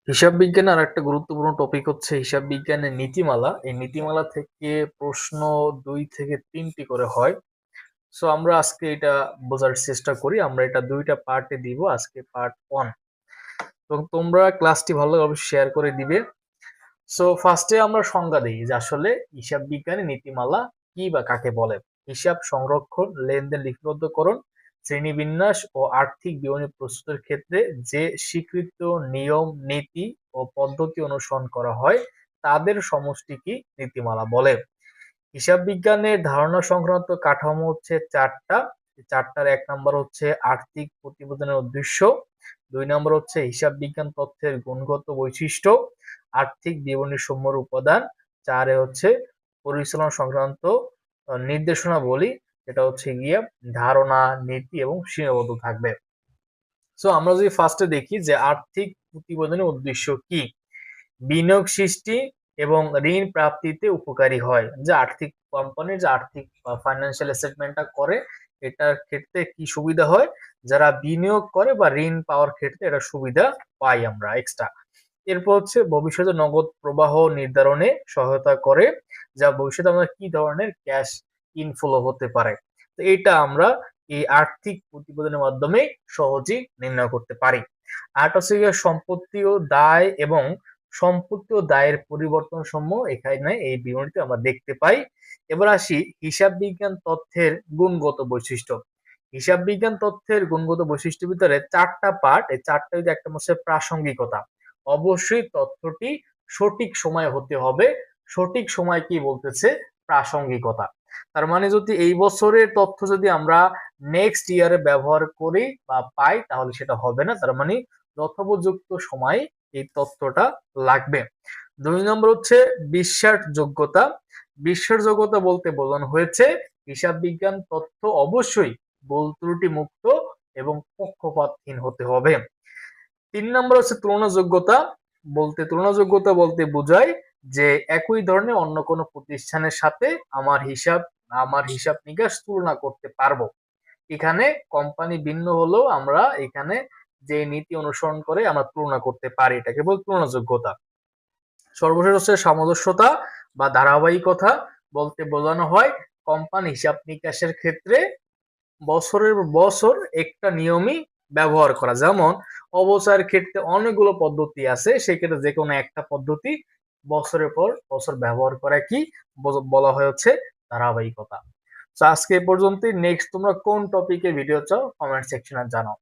হিসাব বিজ্ঞানের আরেকটা গুরুত্বপূর্ণ টপিক হচ্ছে হিসাব বিজ্ঞানের নীতিমালা। এই নীতিমালা থেকে প্রশ্ন ২ থেকে ৩টি করে হয়। সো আমরা আজকে এটা বোঝার চেষ্টা করি। আমরা এটা ২ টা পার্টে দিব। আজকে পার্ট 1 এবং তোমরা ক্লাসটি ভালোভাবে অবশ্যই শেয়ার করে দিবে। সো ফার্স্টে আমরা সংজ্ঞা দিই যে আসলে হিসাব বিজ্ঞানের নীতিমালা কি বা কাকে বলে। হিসাব সংরক্ষণ, লেনদেন লিপিবদ্ধকরণ, শ্রেণীবিন্যাস ও আর্থিক বিবরণী প্রস্তুতের ক্ষেত্রে যে স্বীকৃত নিয়ম, নীতি ও পদ্ধতি অনুসরণ করা হয় তাদের সমষ্টিকে নীতিমালা বলে। হিসাব বিজ্ঞানের ধারণা সংক্রান্ত কাঠামো হচ্ছে ৪টা। ৪টার ১ নাম্বার হচ্ছে আর্থিক প্রতিবেদনের উদ্দেশ্য, ২ নম্বর হচ্ছে হিসাব বিজ্ঞান তথ্যের গুণগত বৈশিষ্ট্য, আর্থিক বিবরণী সমূহের উপাদান, ৪ হচ্ছে পরিচালনা সংক্রান্ত নির্দেশনাবলী, যেটা হচ্ছে গিয়ে ধারণা, নীতি এবং সীমাবদ্ধ থাকবে। সো আমরা যদি ফার্স্টে দেখি যে আর্থিক প্রতিবেদনের উদ্দেশ্য কি, বিনিয়োগ সৃষ্টি এবং ঋণ প্রাপ্তিতে উপকারী হয়। যে আর্থিক কোম্পানির যে আর্থিক ফাইন্যান্সিয়াল স্টেটমেন্টটা করে এটার ক্ষেত্রে কি সুবিধা হয়, যারা বিনিয়োগ করে বা ঋণ পাওয়ার ক্ষেত্রে এটা সুবিধা পাই আমরা এক্সট্রা। এরপর হচ্ছে ভবিষ্যতে নগদ প্রবাহ নির্ধারণে সহায়তা করে, যা ভবিষ্যতে আমরা কি ধরনের ক্যাশ ইনফ্লো হতে পারে। তো এটা আমরা এই আর্থিক প্রতিবেদনের মাধ্যমে সহজেই নির্ণয় করতে পারি। আর হচ্ছে সম্পত্তি ও দায় এবং সম্পত্তি ও দায়ের পরিবর্তন সমূহ এখানে এই বিবরণীতে আমরা দেখতে পাই। এবার আসি হিসাব বিজ্ঞান তথ্যের গুণগত বৈশিষ্ট্য। হিসাব বিজ্ঞান তথ্যের গুণগত বৈশিষ্ট্যের ভিতরে ৪টা পার্ট, এই ৪টা যদি একটা হচ্ছে প্রাসঙ্গিকতা। অবশ্যই তথ্যটি সঠিক সময় হতে হবে। সঠিক সময় কি বলতেছে? প্রাসঙ্গিকতা। তার মানে যদি এই বছরের তথ্য যদি আমরা নেক্সট ইয়ারে ব্যবহার করি বা পাই তাহলে সেটা হবে না। তার মানে যথোপযুক্ত সময় এই তথ্যটা লাগবে। ২ নম্বর হচ্ছে বিশ্বাসযোগ্যতা। বিশ্বাসযোগ্যতা বলতে বোঝানো হয়েছে হিসাব বিজ্ঞান তথ্য অবশ্যই ভুল ত্রুটি মুক্ত এবং পক্ষপাতহীন হতে হবে। ৩ নম্বর হচ্ছে তুলনাযোগ্যতা বলতে বোঝায় যে একই ধরনের অন্য কোনো প্রতিষ্ঠানের সাথে আমার হিসাব নিকাশ তুলনা করতে পারবো। এখানে কোম্পানি ভিন্ন হলেও আমরা এখানে যে নীতি অনুসরণ করে আমরা তুলনা করতে পারি, এটাকে বলে তুলনাযোগ্যতা। সর্বশেষ হচ্ছে সামঞ্জস্যতা বা ধারাবাহিকতা বলতে বোঝানো হয় কোম্পানি হিসাব নিকাশের ক্ষেত্রে বছরের বছর একটা নিয়মই ব্যবহার করা। যেমন অবচয়ের ক্ষেত্রে অনেকগুলো পদ্ধতি আছে, সেক্ষেত্রে যে কোনো একটা পদ্ধতি বছরের পর বছর ব্যবহার করা কি বলা হয় হচ্ছে ধারাবাহিকতা। তো আজকে এ পর্যন্তই। নেক্সট তোমরা কোন টপিকে ভিডিও চাও কমেন্ট সেকশনে জানাও।